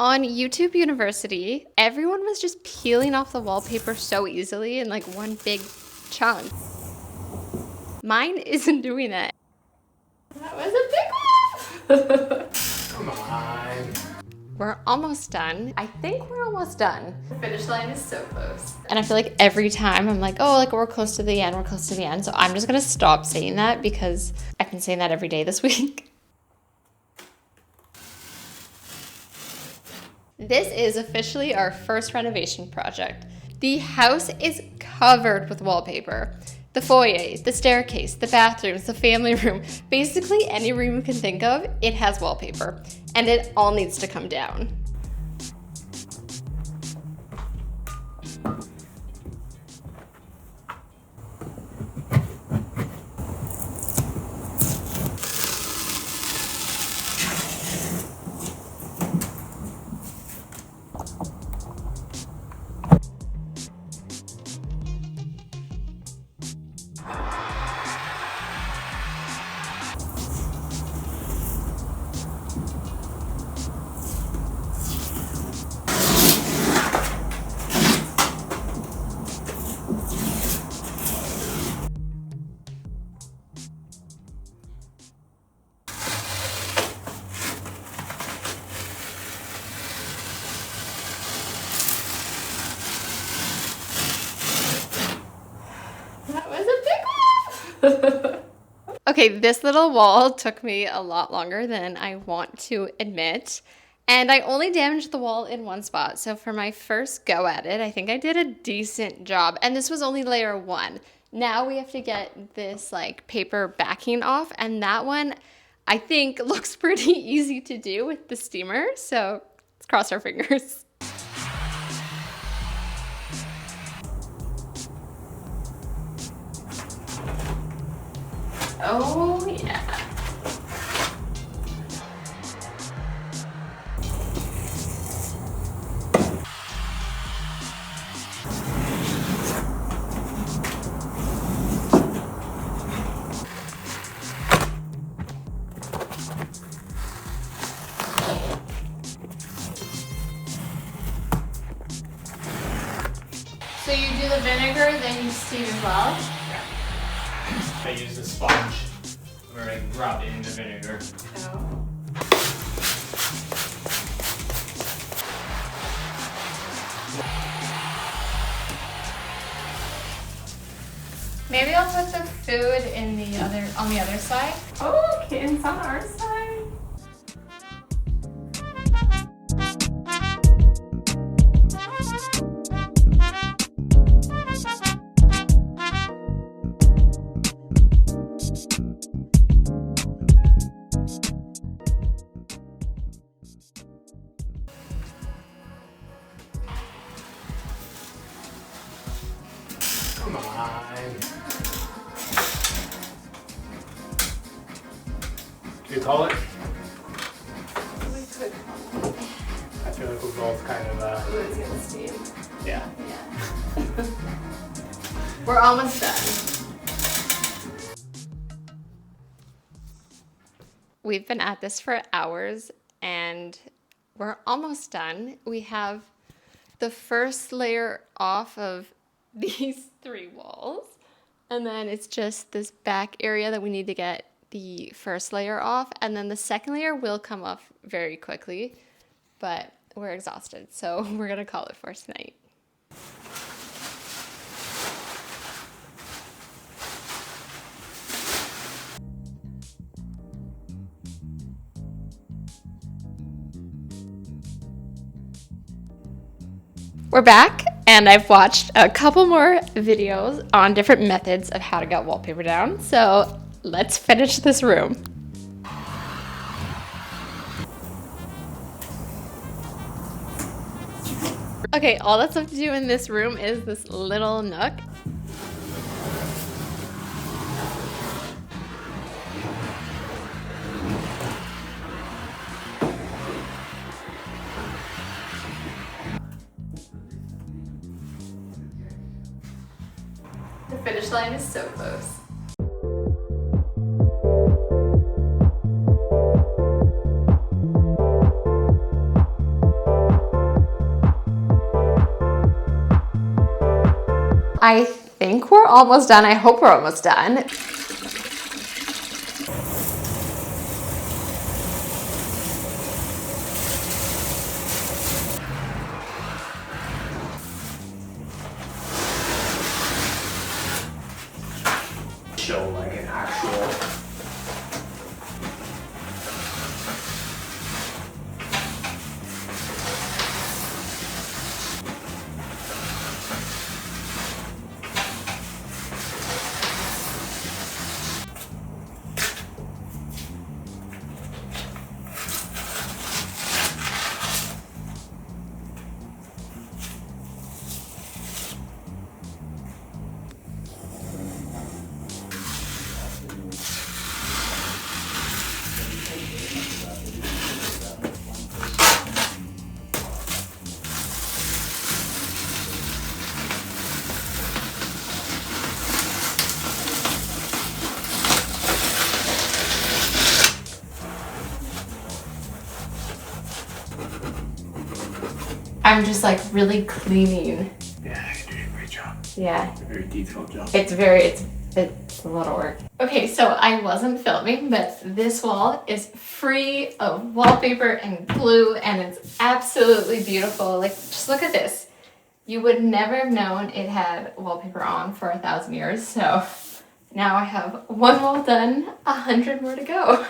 On YouTube University, everyone was just peeling off the wallpaper so easily in like one big chunk. Mine isn't doing that. That was a big one! Come on. We're almost done. I think we're almost done. The finish line is so close. And I feel like every time I'm like, oh, like we're close to the end, we're close to the end. So I'm just gonna stop saying that because I've been saying that every day this week. This is officially our first renovation project. The house is covered with wallpaper. The foyer, the staircase, the bathrooms, the family room, basically any room you can think of, it has wallpaper. And it all needs to come down. Okay, this little wall took me a lot longer than I want to admit. And I only damaged the wall in one spot. So for my first go at it, I think I did a decent job. And this was only layer 1. Now we have to get this like paper backing off. And that one, I think, looks pretty easy to do with the steamer. So let's cross our fingers. Oh, yeah. So you do the vinegar, then you steam as well? I use a sponge where I rub in the vinegar. Oh. Maybe I'll put the food in on the other side. Oh, okay, it's on our side. Come on. Do you call it? We could call it. I feel like we're both kind of, It's gonna steam. yeah. Yeah. We're almost done. We've been at this for hours and we're almost done. We have the first layer off of these 3 walls, and then it's just this back area that we need to get the first layer off, and then the second layer will come off very quickly, but we're exhausted, so we're gonna call it for tonight. We're back, and I've watched a couple more videos on different methods of how to get wallpaper down, so let's finish this room. Okay, all that's left to do in this room is this little nook. The finish line is so close. I think we're almost done. I hope we're almost done. Show like an actual. I'm just like really cleaning. Yeah, you're doing a great job. Yeah. It's a very detailed job. It's a lot of work. Okay, so I wasn't filming, but this wall is free of wallpaper and glue, and it's absolutely beautiful. Like, just look at this. You would never have known it had wallpaper on for 1,000 years. So now I have one wall done, 100 more to go.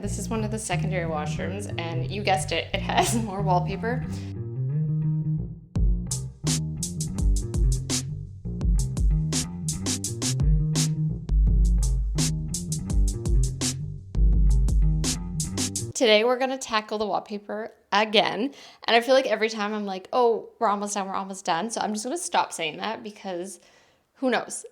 This is one of the secondary washrooms, and you guessed it, it has more wallpaper. Today we're gonna tackle the wallpaper again, and I feel like every time I'm like, oh, we're almost done, so I'm just gonna stop saying that because who knows.